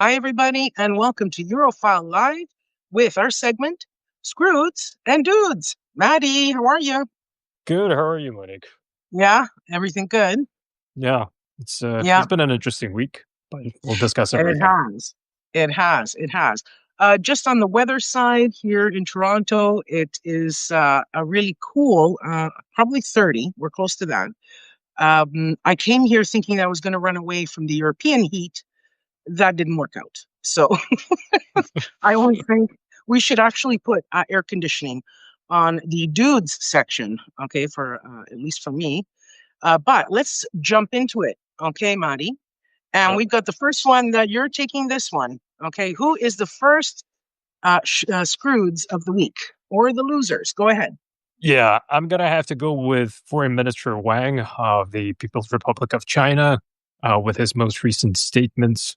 Hi, everybody, and welcome to Europhile Live with our segment, Scroods and Dudes. Maddie, how are you? Good. How are you, Monique? Yeah, everything good? Yeah, it's Yeah, been an interesting week, but we'll discuss it everything. has. It has. Just on the weather side here in Toronto, it is a really cool, probably 30. We're close to that. I came here thinking I was going to run away from the European heat. That didn't work out. So I always think we should actually put air conditioning on the dudes section, okay, for at least for me. But let's jump into it, okay, Marty? And Yep. we've got the first one that you're taking this one, okay? Who is the first Scroods of the week or the losers? Go ahead. Yeah, I'm gonna have to go with Foreign Minister Wang of the People's Republic of China, with his most recent statements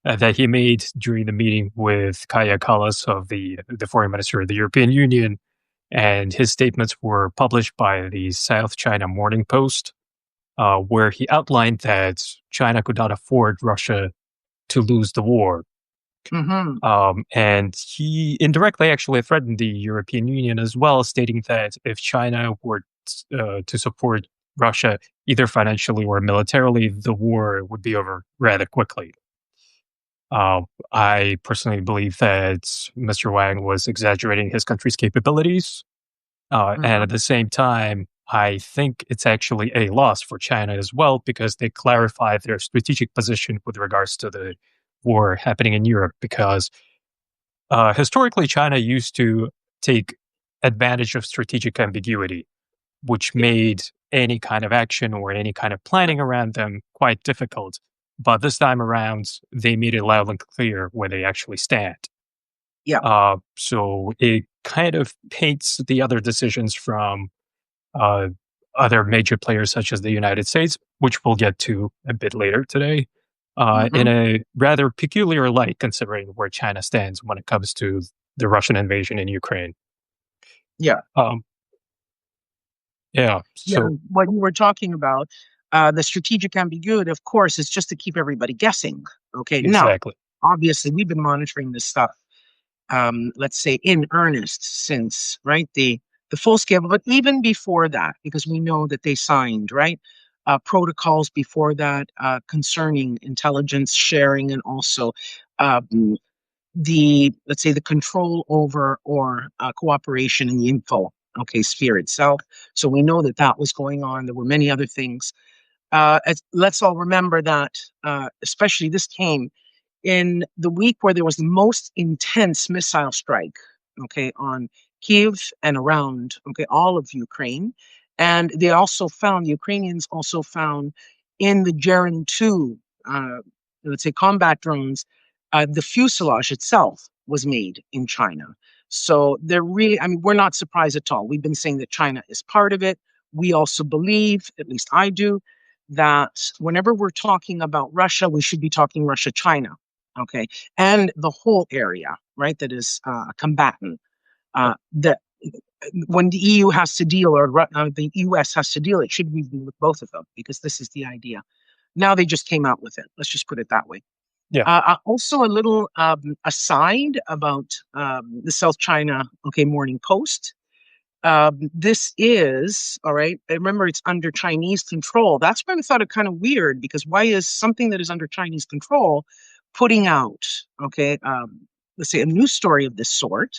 that he made during the meeting with Kaya Kallas of the Foreign Minister of the European Union, and his statements were published by the South China Morning Post, where he outlined that China could not afford Russia to lose the war. Mm-hmm. And he indirectly actually threatened the European Union as well, stating that if China were to support Russia, either financially or militarily, the war would be over rather quickly. I personally believe that Mr. Wang was exaggerating his country's capabilities. And Mm-hmm. at the same time, I think it's actually a loss for China as well because they clarified their strategic position with regards to the war happening in Europe. Because historically, China used to take advantage of strategic ambiguity, which Yeah. made any kind of action or any kind of planning around them quite difficult. But this time around, they made it loud and clear where they actually stand. Yeah. So it kind of paints the other decisions from uh, other major players, such as the United States, which we'll get to a bit later today, in Mm-hmm. a rather peculiar light, considering where China stands when it comes to the Russian invasion in Ukraine. Yeah. Um, yeah, Yeah. so What you were talking about, the strategic ambiguity, of course, is just to keep everybody guessing. Okay. Now, exactly. obviously, we've been monitoring this stuff let's say in earnest since right the full scale, but even before that, because we know that they signed right protocols before that concerning intelligence sharing and also um, the let's say the control over or cooperation in the info sphere itself. So we know that that was going on. There were many other things. Let's all remember that, especially this came in the week where there was the most intense missile strike, okay, on Kiev and around, okay, all of Ukraine. And they also found, the Ukrainians also found in the Gerin 2, let's say combat drones, the fuselage itself was made in China. So they're really, I mean, we're not surprised at all. We've been saying that China is part of it. We also believe, at least I do, that whenever we're talking about Russia, we should be talking Russia China, okay, and the whole area, right, that is a combatant. That when the EU has to deal, or the US has to deal, it should be with both of them because this is the idea. Now they just came out with it. Let's just put it that way. Yeah, Also, a little aside about the South China, okay, Morning Post. This is all right. Remember, it's under Chinese control. That's why we thought it kind of weird because why is something that is under Chinese control putting out, okay, let's say a news story of this sort?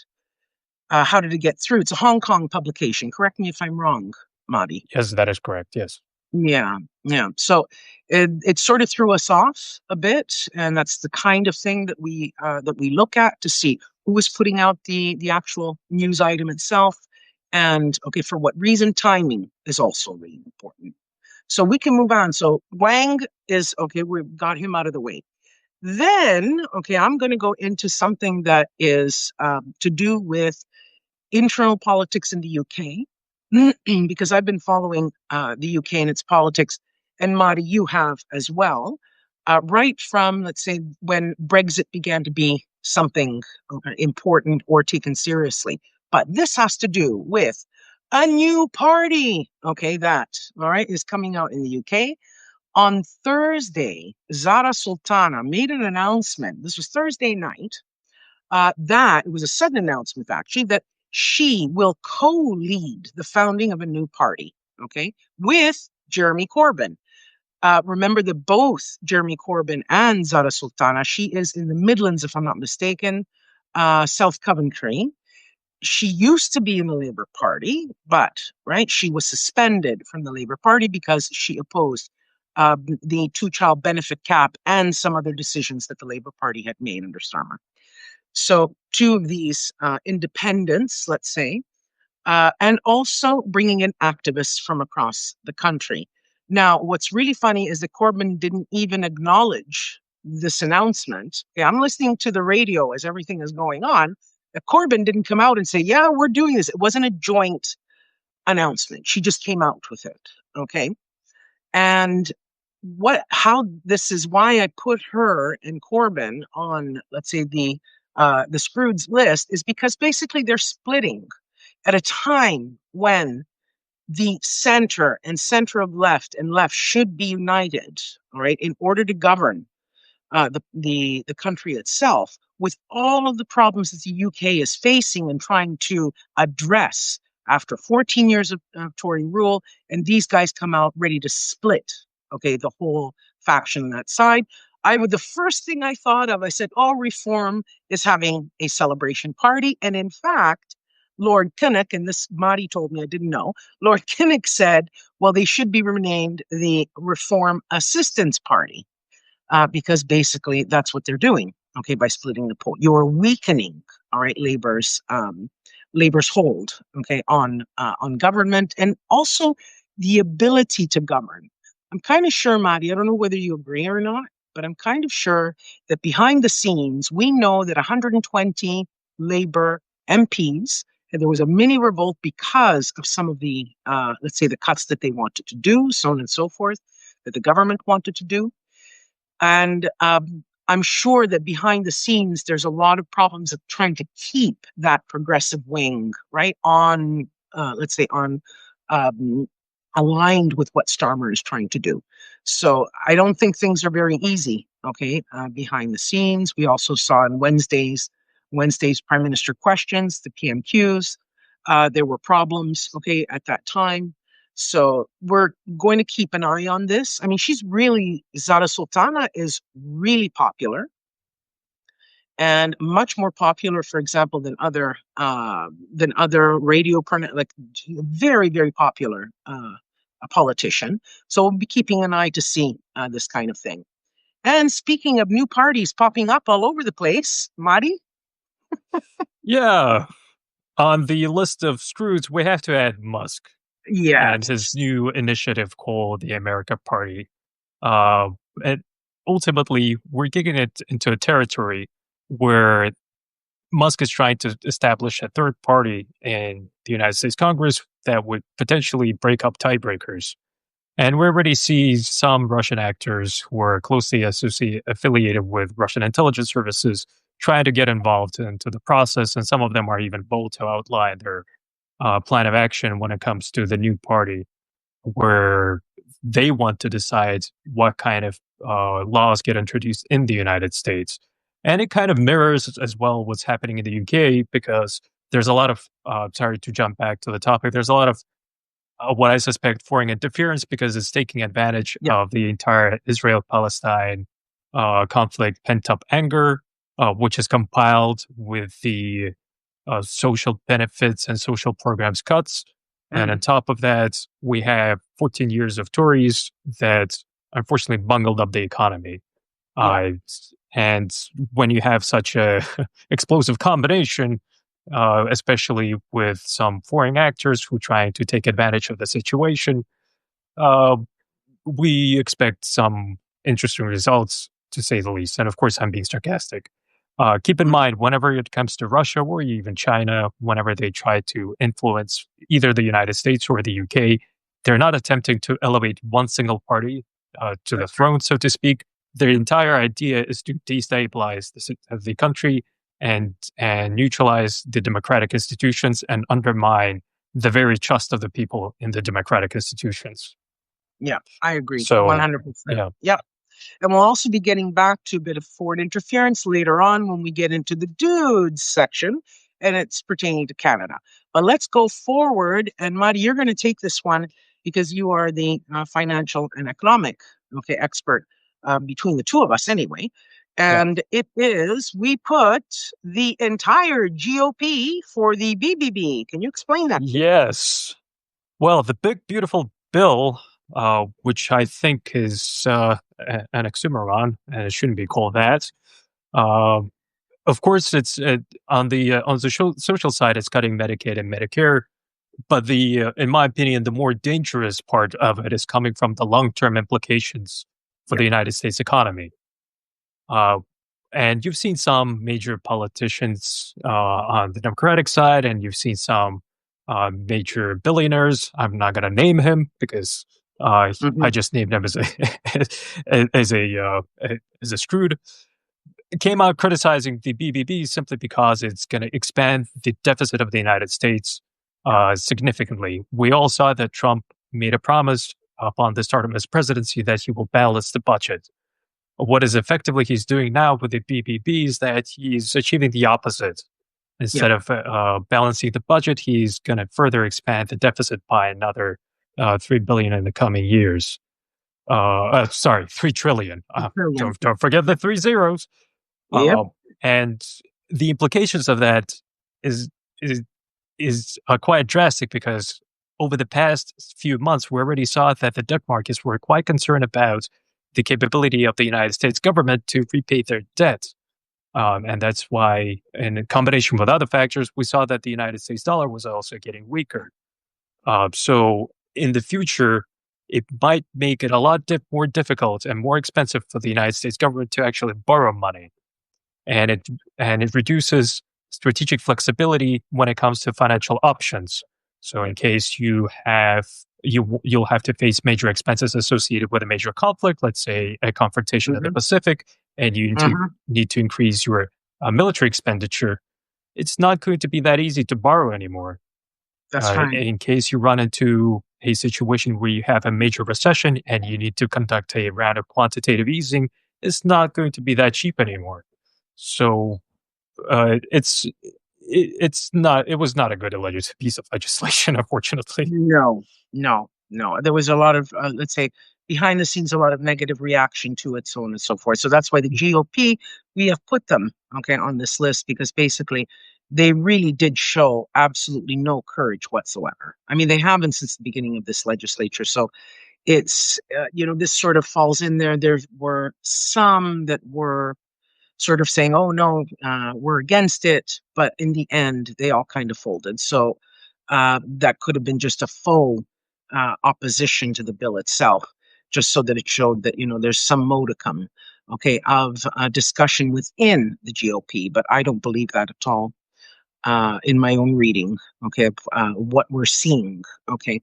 How did it get through? It's a Hong Kong publication. Correct me if I'm wrong, Madi. yes, that is correct. Yes. Yeah, yeah. So it sort of threw us off a bit, and that's the kind of thing that we look at to see who is putting out the actual news item itself, and okay, for what reason. Timing is also really important. So we can move on. So Wang is okay. We've got him out of the way. Then, okay, I'm going to go into something that is to do with internal politics in the UK because I've been following the UK and its politics, and Madi, you have as well, right from, let's say, when Brexit began to be something important or taken seriously. But this has to do with a new party, okay, that, all right, is coming out in the UK. On Thursday, Zara Sultana made an announcement. This was Thursday night. That it was a sudden announcement, actually, that she will co-lead the founding of a new party, okay, with Jeremy Corbyn. Remember that both Jeremy Corbyn and Zara Sultana, she is in the Midlands, if I'm not mistaken, South Coventry. She used to be in the Labour Party, but right, she was suspended from the Labour Party because she opposed the two-child benefit cap and some other decisions that the Labour Party had made under Starmer. So two of these independents, let's say, and also bringing in activists from across the country. Now, what's really funny is that Corbyn didn't even acknowledge this announcement. Okay, I'm listening to the radio as everything is going on. Corbyn didn't come out and say, "Yeah, we're doing this." It wasn't a joint announcement. She just came out with it. Okay, and how this is why I put her and Corbyn on, let's say, the Scrooge list is because basically they're splitting at a time when the center and center of left and left should be united, all right, in order to govern the country itself with all of the problems that the UK is facing and trying to address after 14 years of Tory rule, and these guys come out ready to split, okay, the whole faction on that side. The first thing I thought of, I said, all reform is having a celebration party. And in fact, Lord Kinnock, and this Marty told me I didn't know, Lord Kinnock said, well, they should be renamed the Reform Assistance Party because basically that's what they're doing. Okay, by splitting the poll, you're weakening, all right, labor's hold, okay, on government and also the ability to govern. I'm kind of sure, Maddie, I don't know whether you agree or not, but I'm kind of sure that behind the scenes, we know that 120 Labor MPs, and there was a mini revolt because of some of the, let's say, the cuts that they wanted to do, so on and so forth, that the government wanted to do. And I'm sure that behind the scenes, there's a lot of problems of trying to keep that progressive wing, right, on, let's say, on um, aligned with what Starmer is trying to do. So I don't think things are very easy, okay, behind the scenes. We also saw in Wednesday's Prime Minister questions, the PMQs, there were problems, okay, at that time. So we're going to keep an eye on this. I mean, Zara Sultana is really popular and much more popular, for example, than other like very, very popular a politician. So we'll be keeping an eye to see this kind of thing. And speaking of new parties popping up all over the place, Mari? Yeah. On the list of Scrooge, we have to add Musk and his Yes. new initiative called the America Party. Uh, and ultimately, we're getting it into a territory where Musk is trying to establish a third party in the United States Congress that would potentially break up tiebreakers. And we already see some Russian actors who are closely affiliated with Russian intelligence services trying to get involved into the process. And some of them are even bold to outline their plan of action when it comes to the new party, where they want to decide what kind of laws get introduced in the United States. And it kind of mirrors as well what's happening in the UK because there's a lot of, sorry to jump back to the topic, there's a lot of what I suspect foreign interference because it's taking advantage Yeah. of the entire Israel Palestine conflict pent up anger, which is compiled with the social benefits and social programs cuts. And on Mhm. top of that, we have 14 years of Tories that unfortunately bungled up the economy. Yeah. Uh, and when you have such a explosive combination, especially with some foreign actors who trying to take advantage of the situation, uh, we expect some interesting results, to say the least. And of course, I'm being sarcastic. Keep in Mhm. mind, whenever it comes to Russia or even China, whenever they try to influence either the United States or the UK, they're not attempting to elevate one single party to the That's right. throne, so to speak. Their entire idea is to destabilize the country and neutralize the democratic institutions and undermine the very trust of the people in the democratic institutions. Yeah, I agree. So, 100%. yeah, Yep. And we'll also be getting back to a bit of foreign interference later on when we get into the dudes section, and it's pertaining to Canada. But let's go forward. And Marty, you're going to take this one because you are the financial and economic expert between the two of us, anyway. yeah. And it is we put the entire GOP for the BBB. Can you explain that, please? Yes. Well, the big beautiful bill, which I think is an oxymoron, and it shouldn't be called that. Um, of course, it's on the social side, it's cutting Medicaid and Medicare. But in my opinion, the more dangerous part of it is coming from the long term implications for Yeah. the United States economy. Uh, and you've seen some major politicians on the Democratic side, and you've seen some major billionaires. I'm not going to name him because I Hmm. just named him as a as a screwed. Came out criticizing the BBB simply because it's going to expand the deficit of the United States Yeah. significantly. We all saw that Trump made a promise upon the start of his presidency that he will balance the budget. What is effectively he's doing now with the BBB is that he's achieving the opposite. Yeah. Instead of balancing the budget, he's going to further expand the deficit by another 3 billion in the coming years. Sorry, 3 trillion. Brilliant. Don't forget the three zeros. Yep. And the implications of that is is is quite drastic because over the past few months, we already saw that the debt markets were quite concerned about the capability of the United States government to repay their debt. And that's why, in combination with other factors, we saw that the United States dollar was also getting weaker. So, in the future, it might make it a lot more difficult and more expensive for the United States government to actually borrow money, and it reduces strategic flexibility when it comes to financial options. So in case you'll have to face major expenses associated with a major conflict, let's say a confrontation in the Hmm. Pacific, and you Hmm. need to increase your military expenditure. It's not going to be that easy to borrow anymore. That's right. In case you run into a situation where you have a major recession and you need to conduct a round of quantitative easing, it's not going to be that cheap anymore. So it's not it was not a good piece of legislation, unfortunately. No, no, no. There was a lot of, let's say, behind the scenes, a lot of negative reaction to it, so on and so forth. So that's why the GOP, we have put them, on this list because basically they really did show absolutely no courage whatsoever. I mean, they haven't since the beginning of this legislature. So it's, this sort of falls in there. There were some that were sort of saying, "Oh no, we're against it," but in the end, they all kind of folded. So that could have been just a faux opposition to the bill itself, just so that it showed that there's some modicum, of discussion within the GOP. But I don't believe that at all in my own reading, of what we're seeing,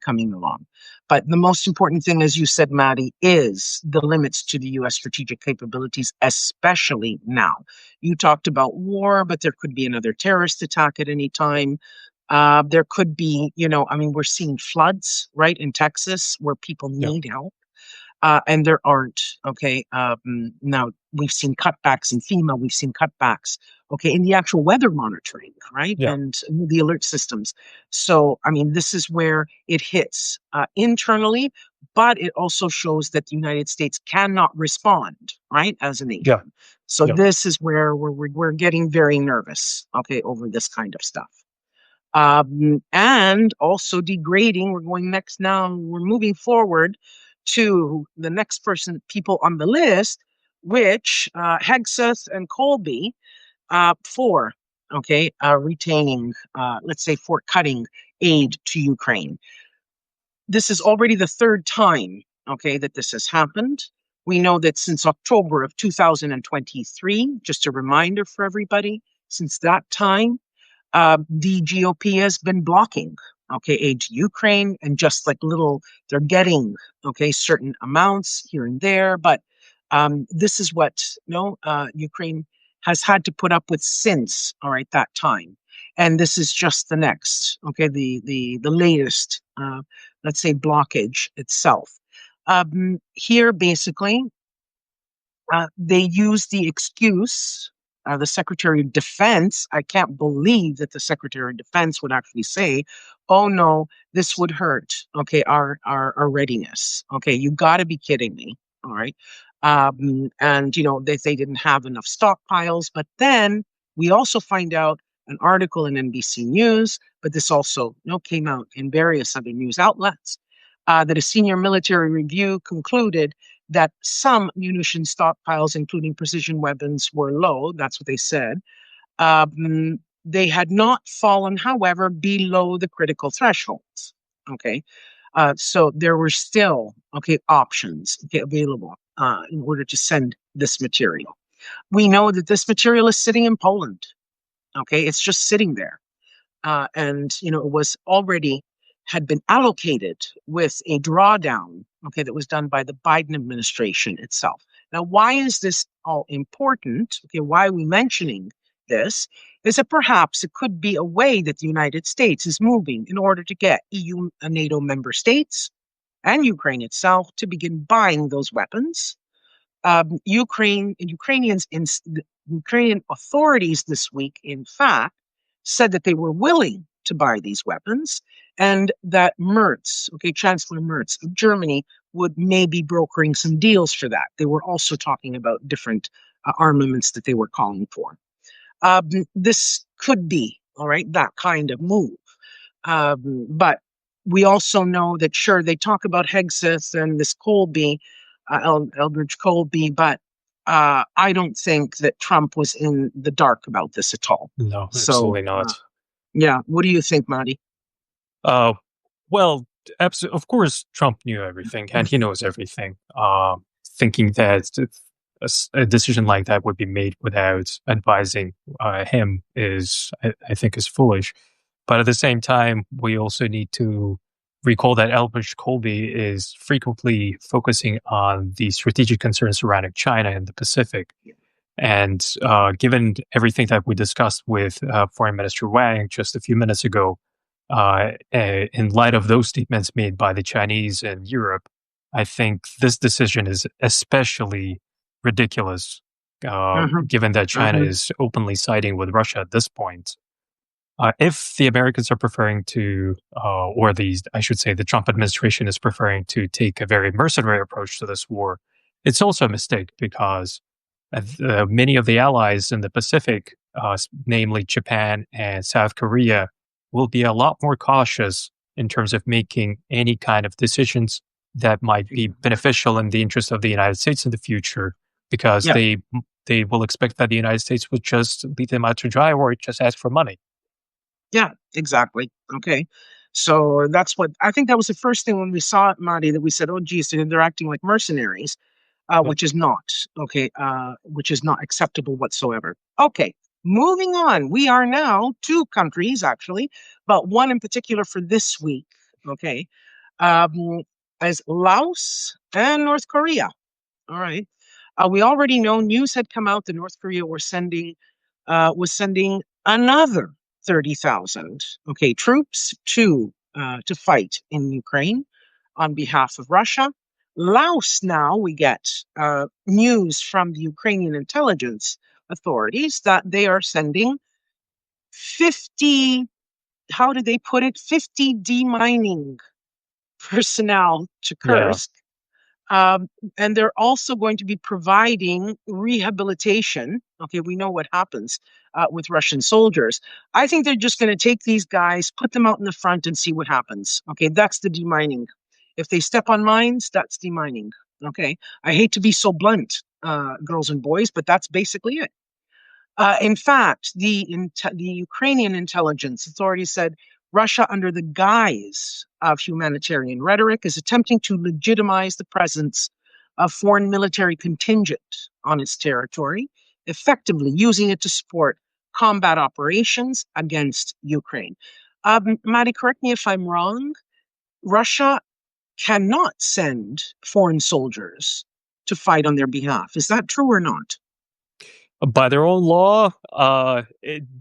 coming along. But the most important thing, as you said, Maddie, is the limits to the U.S. strategic capabilities, especially now. You talked about war, but there could be another terrorist attack at any time. There could be, I mean, we're seeing floods, right, in Texas where people Yeah, need help and there aren't. Okay. Now we've seen cutbacks in FEMA. We've seen cutbacks. Okay, in the actual weather monitoring, right, yeah, and the alert systems. So, I mean, this is where it hits internally, but it also shows that the United States cannot respond, right, as a yeah, nation. So yeah, this is where we're getting very nervous, over this kind of stuff and also degrading. We're going next now. We're moving forward to the next people on the list, which Hegseth and Colby for retaining, let's say, for cutting aid to Ukraine. This is already the third time, that this has happened. We know that since October of 2023, just a reminder for everybody, since that time, the GOP has been blocking, aid to Ukraine and just like they're getting, certain amounts here and there. But this is what, Ukraine has had to put up with since, all right, that time. And this is just the next, the latest, let's say, blockage itself. Here, basically, they use the excuse, the Secretary of Defense. I can't believe that the Secretary of Defense would actually say, "Oh no, this would hurt." Okay, our readiness. Okay, you got to be kidding me. All right, and they didn't have enough stockpiles. But then we also find out an article in NBC News, but this also came out in various other news outlets, that a senior military review concluded that some munition stockpiles, including precision weapons, were low. That's what they said. They had not fallen, however, below the critical thresholds. Okay. So there were still options available in order to send this material. We know that this material is sitting in Poland. Okay, it's just sitting there, and it was already had been allocated with a drawdown, that was done by the Biden administration itself. Now, why is this all important? Okay, why are we mentioning this? Is that perhaps it could be a way that the United States is moving in order to get EU and NATO member states and Ukraine itself to begin buying those weapons. The Ukrainian authorities this week, in fact, said that they were willing to buy these weapons, and that Merz, Chancellor Merz of Germany, would maybe brokering some deals for that. They were also talking about different armaments that they were calling for. This could be, all right, that kind of move. But we also know that, sure, they talk about Hegseth and this Colby, Eldridge Colby, but I don't think that Trump was in the dark about this at all. No, So, absolutely not. yeah, what do you think, Marty? Uh, well, of course, Trump knew everything, and he knows everything. Thinking that a decision like that would be made without advising him I think, is foolish. But at the same time, we also need to recall that Elbridge Colby is frequently focusing on the strategic concerns surrounding China and the Pacific. And given everything that we discussed with Foreign Minister Wang just a few minutes ago, in light of those statements made by the Chinese and Europe, I think this decision is especially ridiculous, Hmm. given that China Hmm. is openly siding with Russia at this point. If the Americans are preferring to, or I should say, the Trump administration is preferring to take a very mercenary approach to this war, it's also a mistake because many of the allies in the Pacific, namely Japan and South Korea, will be a lot more cautious in terms of making any kind of decisions that might be beneficial in the interest of the United States in the future, because Yeah, they will expect that the United States would just leave them out to dry or just ask for money. yeah, exactly. Okay. So that's what I think that was the first thing when we saw it, Marty, that we said, oh, geez, they're acting like mercenaries. Yep. Which is not which is not acceptable whatsoever. Okay, moving on. We are now two countries actually, but one in particular for this week. Okay, um, as Laos and North Korea. All right. We already know news had come out that North Korea was sending another 30,000 troops to fight in Ukraine on behalf of Russia. Laos now we get news from the Ukrainian intelligence authorities that they are sending 50, how did they put it, 50 demining personnel to Yeah. Kursk. Um, and they're also going to be providing rehabilitation. Okay, we know what happens with Russian soldiers. I think they're just going to take these guys, put them out in the front, and see what happens. Okay, that's the demining. If they step on mines, that's demining. Okay, I hate to be so blunt, girls and boys, but that's basically it. In fact, the Ukrainian intelligence authorities said Russia, under the guise of humanitarian rhetoric, is attempting to legitimize the presence of foreign military contingent on its territory, effectively using it to support combat operations against Ukraine. Maddie, correct me if I'm wrong. Russia cannot send foreign soldiers to fight on their behalf. Is that true or not? By their own law,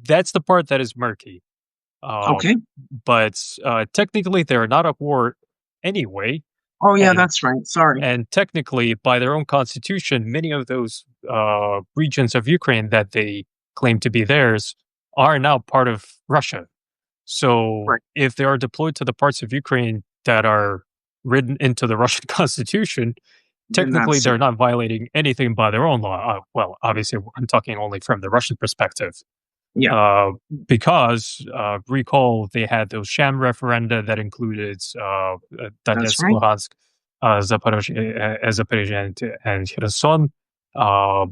that's the part that is murky. Uh, Okay. but technically, they're not at war anyway. Oh, yeah, And that's right. Sorry. and technically, by their own constitution, many of those regions of Ukraine that they claim to be theirs are now part of Russia. So Right. if they are deployed to the parts of Ukraine that are written into the Russian constitution, Then technically that's they're it. not violating anything by their own law. Well, obviously, I'm talking only from the Russian perspective. Yeah, Uh, because recall they had those sham referenda that included that's Donetsk, right. Luhansk, Zaporozhye, and Kherson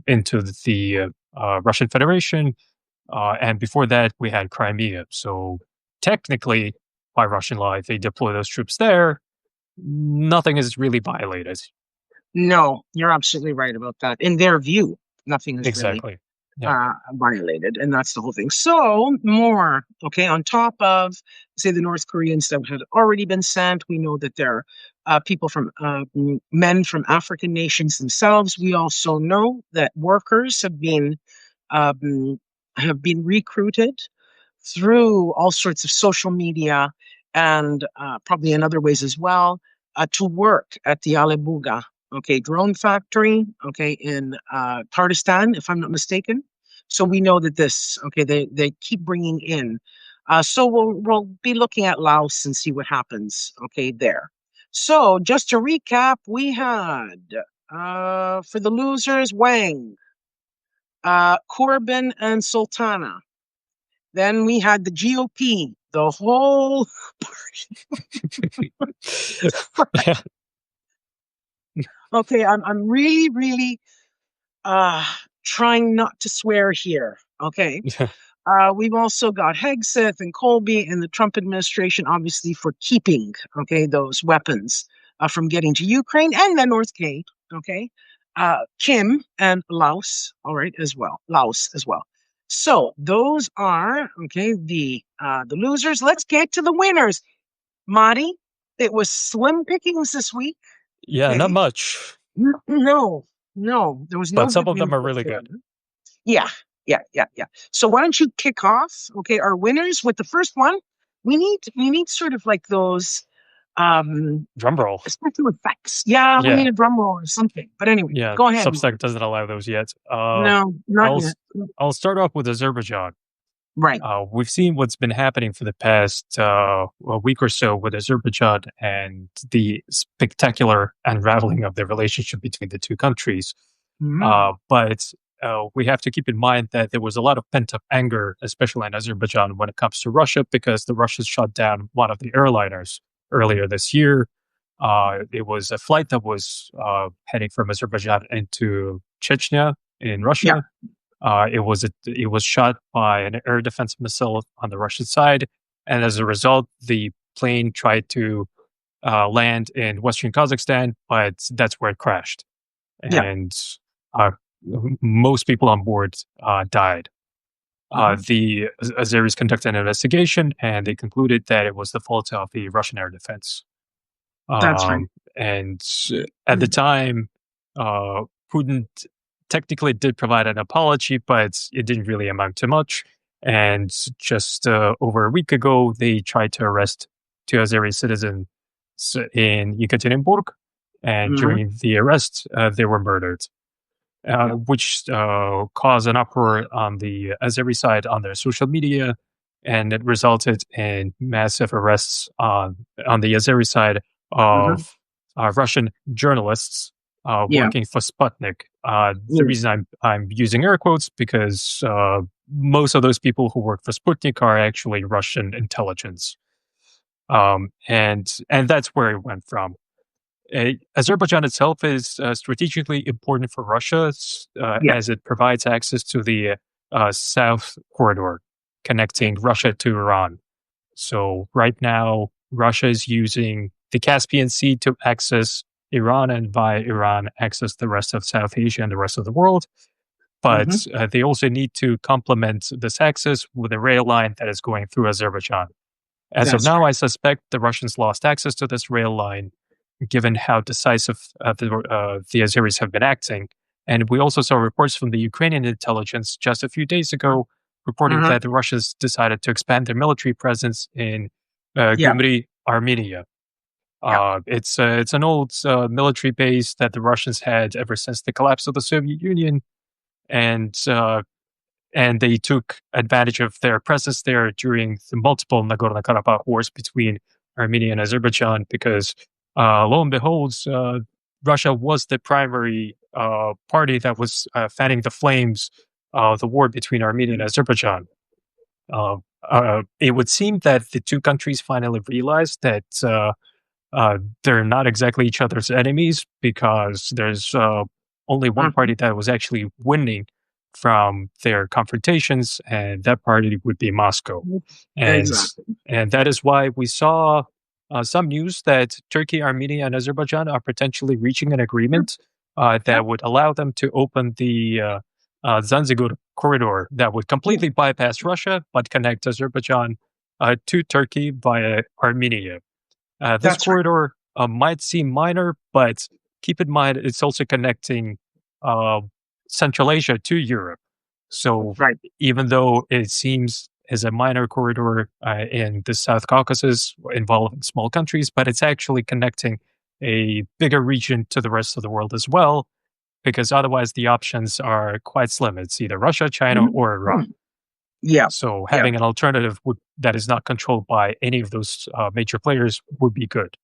into the Russian Federation. And before that, we had Crimea. So technically, by Russian law, if they deploy those troops there, nothing is really violated. No, you're absolutely right about that. In their view, nothing is really Exactly. Yeah. violated, and that's the whole thing. So more, okay, on top of say the North Koreans that had already been sent, we know that there are people from men from African nations themselves. We also know that workers um, have been recruited through all sorts of social media and probably in other ways as well to work at the Alebuga, okay, drone factory, okay, in Kurdistan, if I'm not mistaken. So we know that this, okay, they keep bringing in. So we'll be looking at Laos and see what happens, okay, there. So just to recap, we had for the losers, Wang, Corbyn, and Sultana. Then we had the GOP, the whole. Yeah. Okay, I'm really, really uh trying not to swear here. Okay. We've also got Hegseth and Colby and the Trump administration, obviously, for keeping, okay, those weapons from getting to Ukraine and the North Cape, okay, Kim and Laos, all right, as well, Laos as well. So those are okay the losers. Let's get to the winners. Marty, it was slim pickings this week. Yeah, not Okay, much, no, no, there was but no some good of news them are really good. whatsoever. Yeah, yeah. So why don't you kick off, okay, our winners with the first one? We need sort of like those Drum roll. special effects. Yeah, we need Yeah, a drum roll or something. But anyway, yeah. go ahead, Substack Marty. doesn't allow those yet. No, not I'll yet. s- I'll start off with Azerbaijan. Right. We've seen what's been happening for the past a week or so with Azerbaijan and the spectacular unraveling of the relationship between the two countries. Mm, But we have to keep in mind that there was a lot of pent up anger, especially in Azerbaijan, when it comes to Russia, because the Russians shot down one of the airliners earlier this year. It was a flight that was heading from Azerbaijan into Chechnya in yeah. Russia. It was shot by an air defense missile on the Russian side, and as a result, the plane tried to land in Western Kazakhstan, but that's where it crashed, Yeah. and uh, most people on board died. Hmm. The Azeris conducted an investigation, and they concluded that it was the fault of the Russian air defense. That's right. And at the Mm, time, uh, Putin technically did provide an apology, but it didn't really amount to much. And just over a week ago, they tried to arrest two Azeri citizens in Yekaterinburg. And mhm, during the arrest, they were murdered, yeah. which caused an uproar on the Azeri side on their social media. And it resulted in massive arrests on the Azeri side Hmm. of Russian journalists Yeah. working for Sputnik. The Yeah. reason I'm using air quotes because most of those people who work for Sputnik are actually Russian intelligence, and that's where it went from. Azerbaijan itself is strategically important for Russia Yeah. as it provides access to the South Corridor connecting Russia to Iran. So right now, Russia is using the Caspian Sea to access Iran and via Iran access the rest of South Asia and the rest of the world. Hmm. But they also need to complement this access with a rail line that is going through Azerbaijan. As of That's now, right. I suspect the Russians lost access to this rail line, given how decisive the Azeris have been acting. And we also saw reports from the Ukrainian intelligence just a few days ago reporting Hmm. that the Russians decided to expand their military presence in Yeah. Gyumri, Armenia. Yeah. It's an old military base that the Russians had ever since the collapse of the Soviet Union, and they took advantage of their presence there during the multiple Nagorno-Karabakh wars between Armenia and Azerbaijan because, lo and behold, Russia was the primary party that was fanning the flames of the war between Armenia and Azerbaijan. It would seem that the two countries finally realized that they're not exactly each other's enemies because there's only one Mhm. party that was actually winning from their confrontations, and that party would be Moscow. And Exactly. that is why we saw some news that Turkey, Armenia, and Azerbaijan are potentially reaching an Yep. agreement Yep. that would allow them to open the Zanzibar corridor that would Yeah. completely bypass Russia but connect Azerbaijan to Turkey via Armenia. This That's right. corridor might seem minor, but keep in mind it's also connecting uh, Central Asia to Europe. So Right. even though it seems as a minor corridor in the South Caucasus involving small countries, but it's actually connecting a bigger region to the rest of the world as well, because otherwise the options are quite slim. It's either Russia, China, Mhm. or Iran. Mhm. Yeah. So Yeah. having an alternative that is not controlled by any of those major players would be good.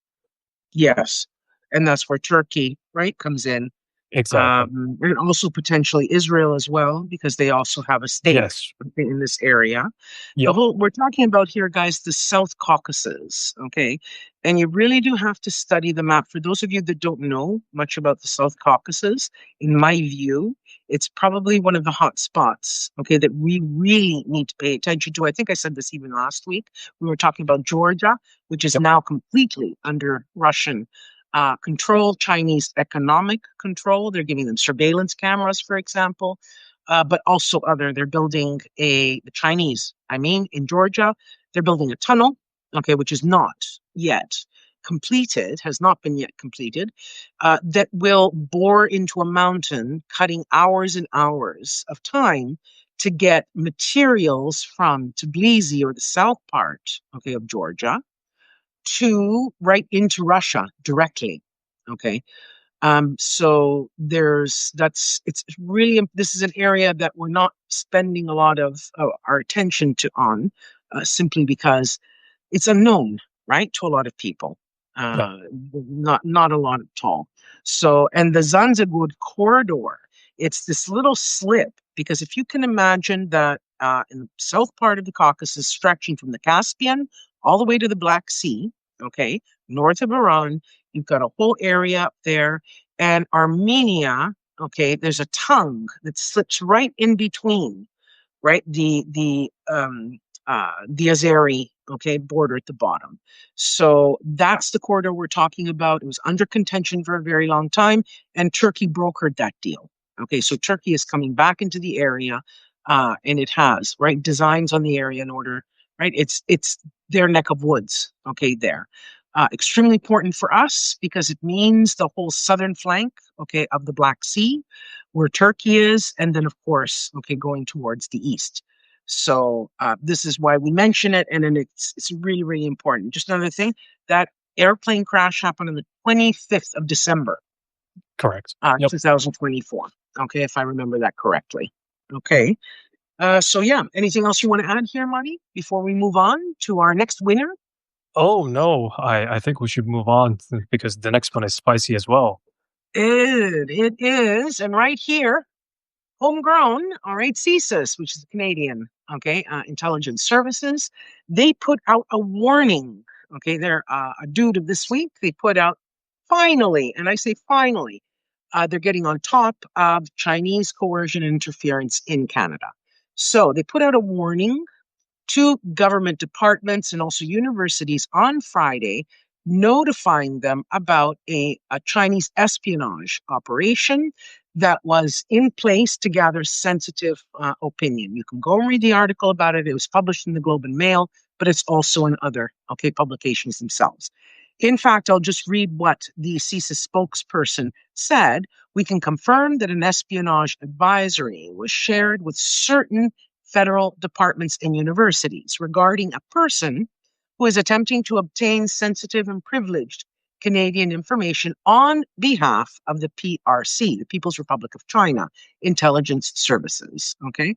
Yes. And that's where Turkey, right, comes in. Exactly. And also potentially Israel as well, because they also have a stake Yes. in this area. The Yep. whole we're talking about here, guys, the South Caucasus, okay? And you really do have to study the map. For those of you that don't know much about the South Caucasus, in my view, it's probably one of the hot spots, okay, that we really need to pay attention to. I think I said this even last week. We were talking about Georgia, which is Yep. now completely under Russian control, Chinese economic control. They're giving them surveillance cameras, for example, but also other. They're building the Chinese, I mean, in Georgia, they're building a tunnel, okay, which is not yet completed, has not been yet completed, that will bore into a mountain, cutting hours and hours of time to get materials from Tbilisi or the south part, okay, of Georgia to right into Russia directly. Okay. So there's that's it's really this is an area that we're not spending a lot of our attention to on simply because it's unknown, right, to a lot of people. Yeah. Uh, not a lot at all. So, and the Zanzibar corridor, it's this little slip because if you can imagine that in the south part of the Caucasus, stretching from the Caspian all the way to the Black Sea, okay, north of Iran, you've got a whole area up there, and Armenia, okay, there's a tongue that slips right in between, right? The Azeri, okay, border at the bottom. So that's the corridor we're talking about. It was under contention for a very long time, and Turkey brokered that deal. Okay, so Turkey is coming back into the area, and it has right designs on the area in order, right? It's their neck of woods. Okay, there. Extremely important for us because it means the whole southern flank, okay, of the Black Sea, where Turkey is, and then of course, okay, going towards the east. So this is why we mention it, and then it's really really important. Just another thing, that airplane crash happened on the 25th of December, Correct. Yep. 2024. Okay, if I remember that correctly. Okay. So yeah, anything else you want to add here, Marty, before we move on to our next winner? Oh no, I think we should move on because the next one is spicy as well. It is, and right here, homegrown, all right, CSIS, which is Canadian, okay, intelligence services, they put out a warning. Okay, they're a dude of this week. They put out finally, and I say finally, they're getting on top of Chinese coercion and interference in Canada. So they put out a warning to government departments and also universities on Friday, notifying them about a Chinese espionage operation that was in place to gather sensitive opinion. You can go and read the article about it. It was published in the Globe and Mail, but it's also in other publications themselves. In fact, I'll just read what the CSIS spokesperson said. We can confirm that an espionage advisory was shared with certain federal departments and universities regarding a person who is attempting to obtain sensitive and privileged Canadian information on behalf of the PRC, the People's Republic of China Intelligence Services. Okay.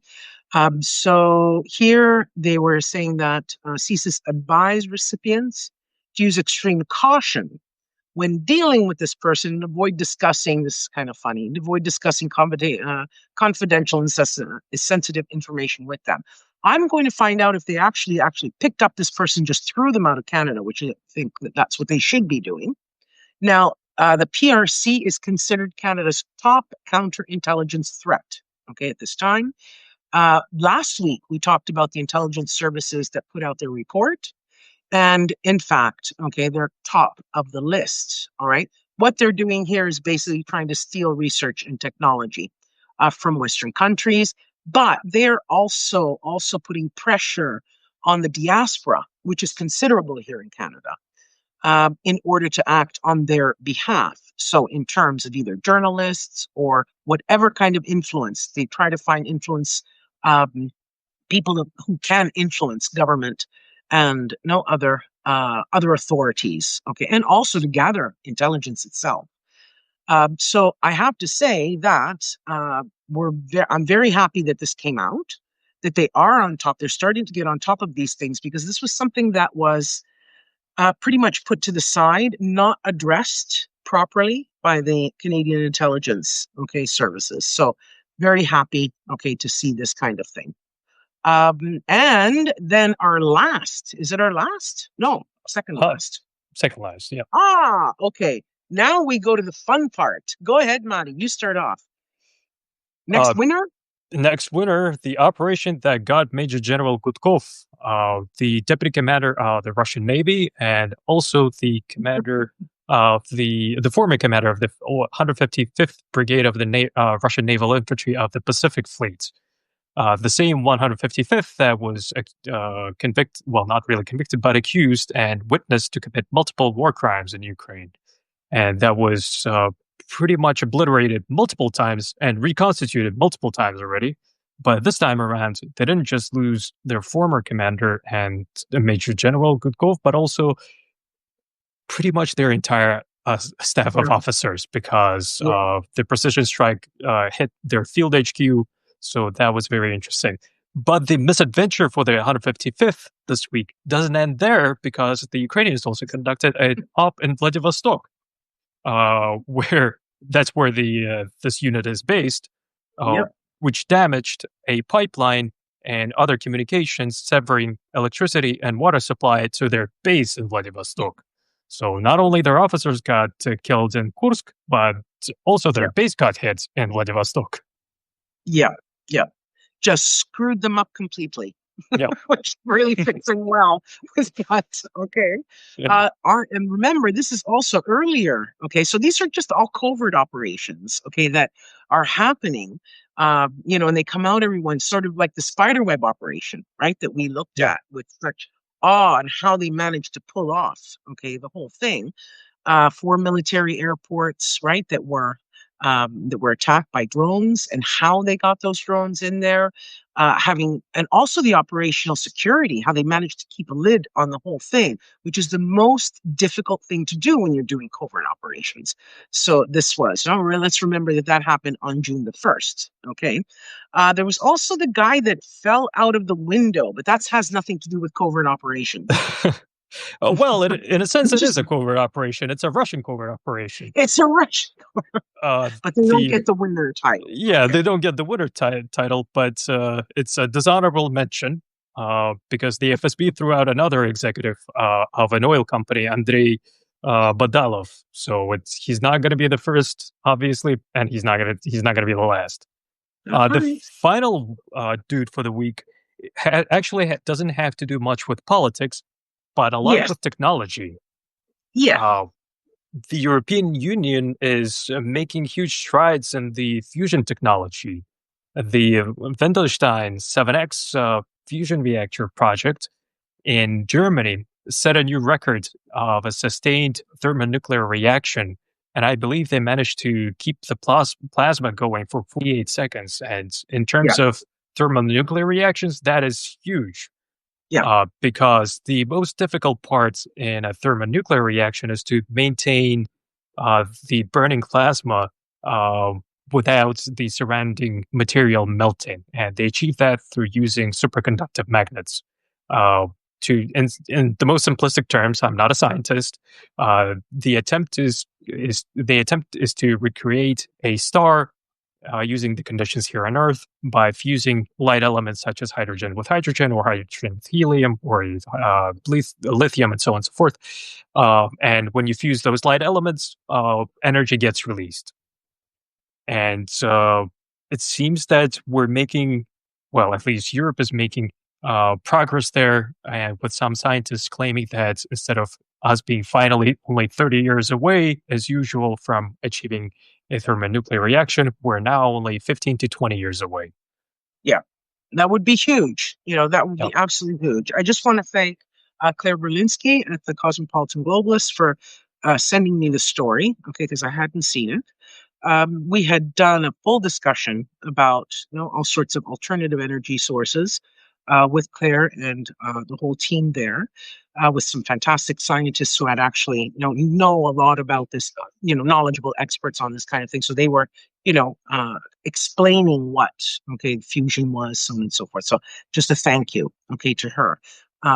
So here they were saying that CSIS advised recipients to use extreme caution when dealing with this person and avoid discussing this is kind of funny, avoid discussing confidential and sensitive information with them. I'm going to find out if they actually picked up this person, just threw them out of Canada, which I think that that's what they should be doing. Now, the PRC is considered Canada's top counterintelligence threat. Okay, at this time. Last week, we talked about the intelligence services that put out their report. And in fact, okay, they're top of the list. All right. What they're doing here is basically trying to steal research and technology from Western countries, but they're also putting pressure on the diaspora, which is considerable here in Canada, in order to act on their behalf. So, in terms of either journalists or whatever kind of influence, they try to find influence, people who can influence government and no other authorities. Okay, and also to gather intelligence itself. So I have to say that I'm very happy that this came out, that they are on top. They're starting to get on top of these things because this was something that was pretty much put to the side, not addressed properly by the Canadian intelligence, okay, services. So very happy, okay, to see this kind of thing. And then our last, is it our last? No, second Uh, last. Second last, yeah. Okay. Now we go to the fun part. Go ahead, Marty. You start off. Uh, Next winner? Next winner, the operation that got Major General Gudkov, the deputy commander of the Russian Navy, and also the commander of the former commander of the 155th Brigade of the Russian Naval Infantry of the Pacific Fleet. The same 155th that was convicted, well, not really convicted, but accused and witnessed to commit multiple war crimes in Ukraine. And that was pretty much obliterated multiple times and reconstituted multiple times already. But this time around, they didn't just lose their former commander and Major General Gudkov, but also pretty much their entire staff of officers because Yeah. the precision strike hit their field HQ. So that was very interesting. But the misadventure for the 155th this week doesn't end there because the Ukrainians also conducted an op in Vladivostok, where that's where the this unit is based, uh, Yep. which damaged a pipeline and other communications, severing electricity and water supply to their base in Vladivostok. So not only their officers got killed in Kursk, but also their Yeah. base got hit in Vladivostok. Yeah. Yeah. Just screwed them up completely, Yeah. which really fits in well with that. Okay. Yeah. And remember, this is also earlier. Okay. So these are just all covert operations, okay, that are happening, and they come out, everyone, sort of like the spiderweb operation, right, that we looked Yeah. at with such awe and how they managed to pull off, okay, the whole thing. Four military airports, right, that were attacked by drones, and how they got those drones in there, and also the operational security, how they managed to keep a lid on the whole thing, which is the most difficult thing to do when you're doing covert operations. So this was. Now, let's remember that happened on June the 1st. Okay. There was also the guy that fell out of the window, but that has nothing to do with covert operations. Well, in a sense, it is Just a covert operation. It's a Russian covert operation. it's a rush, Uh, but they don't the get the winner title. Yeah, Okay. they don't get the winner title, but it's a dishonorable mention because the FSB threw out another executive of an oil company, Andrei Badalov. So he's not going to be the first, obviously, and he's not gonna be the last. All The right. final dude for the week actually doesn't have to do much with politics, but a lot Yes. with technology. Yeah. Uh, the European Union is making huge strides in the fusion technology. The Wendelstein 7X fusion reactor project in Germany set a new record of a sustained thermonuclear reaction. And I believe they managed to keep the plasma going for 48 seconds. And in Yeah. terms of thermonuclear reactions, that is huge. Yeah, because the most difficult part in a thermonuclear reaction is to maintain the burning plasma without the surrounding material melting. And they achieve that through using superconductive magnets. Uh, in the most simplistic terms, I'm not a scientist. The attempt is to recreate a star using the conditions here on Earth by fusing light elements such as hydrogen with hydrogen or hydrogen with helium or lithium and so on and so forth. And when you fuse those light elements, energy gets released. And it seems that we're making, well, at least Europe is making progress there, and with some scientists claiming that instead of us being finally only 30 years away, as usual, from achieving a thermonuclear reaction, we're now only 15 to 20 years away. yeah. That would be huge. That would Yep. be absolutely huge. I just want to thank Claire Berlinski at the Cosmopolitan Globalist for sending me the story, okay, because I hadn't seen it. We had done a full discussion about all sorts of alternative energy sources with Claire and the whole team there, with some fantastic scientists who had actually know a lot about this, knowledgeable experts on this kind of thing. So they were you know explaining what fusion was, so on and so forth. So just a thank you, to her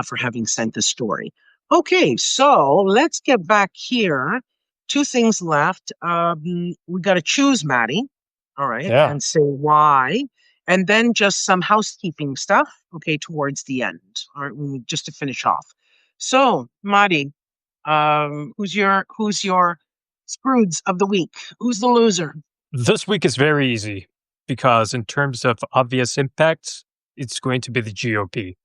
for having sent the story. Okay, so let's get back here. Two things left. We got to choose Maddie, all right, Yeah. and say why, and then just some housekeeping stuff, okay, towards the end, all right, just to finish off. So, Maddie, who's your Scrooge of the week? Who's the loser? This week is very easy because, in terms of obvious impacts, it's going to be the GOP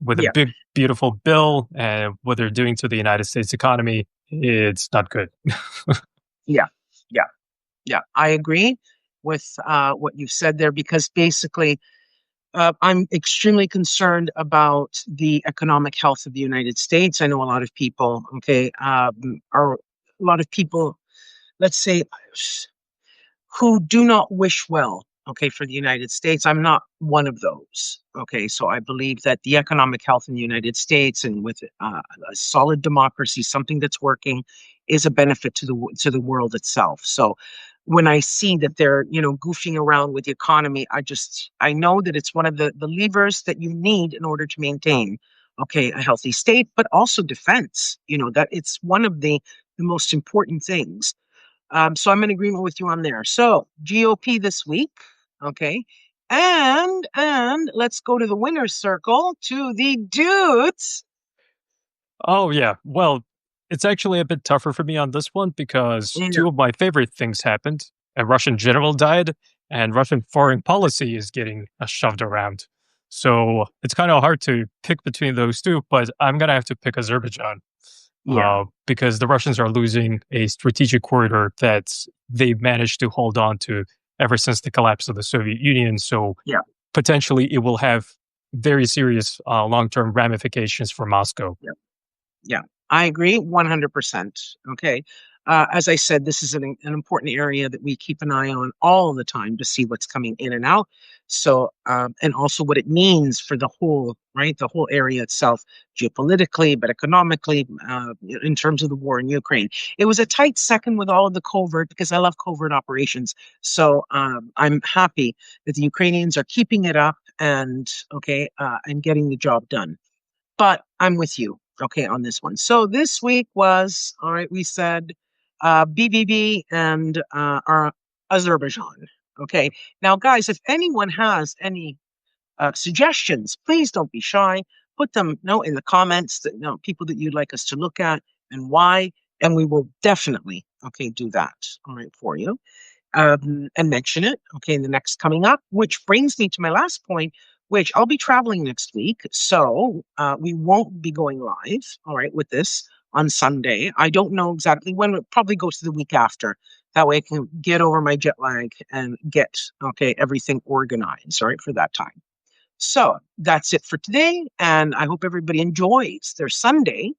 with a Yeah, big, beautiful bill, and what they're doing to the United States economy. It's not good. yeah, yeah, yeah. I agree with what you've said there because basically, I'm extremely concerned about the economic health of the United States. I know a lot of people, are a lot of people, let's say, who do not wish well, for the United States. I'm not one of those. Okay, so I believe that the economic health in the United States and with a solid democracy, something that's working, is a benefit to the world itself. So when I see that they're goofing around with the economy, I know that it's one of the levers that you need in order to maintain a healthy state, but also defense. That it's one of the most important things. So I'm in agreement with you on there. So GOP this week, okay, and let's go to the winner's circle to the dudes. Oh, yeah. Well, it's actually a bit tougher for me on this one because Yeah, two of my favorite things happened. A Russian general died, and Russian foreign policy is getting shoved around. So it's kind of hard to pick between those two, but I'm going to have to pick Azerbaijan yeah, because the Russians are losing a strategic corridor that they've managed to hold on to ever since the collapse of the Soviet Union. So yeah, potentially it will have very serious long term ramifications for Moscow. yeah. Yeah, I agree 100%. Okay. As I said, this is an important area that we keep an eye on all the time to see what's coming in and out. So, and also what it means for the whole, right? The whole area itself, geopolitically, but economically, in terms of the war in Ukraine. It was a tight second with all of the covert because I love covert operations. So, I'm happy that the Ukrainians are keeping it up and getting the job done. But I'm with you, on this one. So this week was, all right, we said BBB and our Azerbaijan. Okay. Now, guys, if anyone has any suggestions, please don't be shy. Put them in the comments that people that you'd like us to look at and why, and we will definitely do that. All right, for you and mention it, in the next coming up, which brings me to my last point, which I'll be traveling next week. So we won't be going live, all right, with this on Sunday. I don't know exactly when, it probably goes to the week after. That way I can get over my jet lag and get, everything organized, all right, for that time. So that's it for today. And I hope everybody enjoys their Sunday,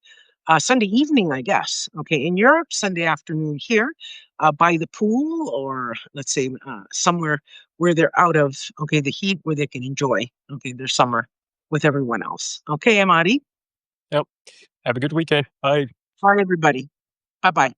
Sunday evening, I guess. Okay, in Europe, Sunday afternoon here, by the pool, or let's say somewhere where they're out of the heat, where they can enjoy their summer. with everyone else. Okay, Amadi. Yep. Have a good weekend. Bye. Bye, everybody. Bye bye.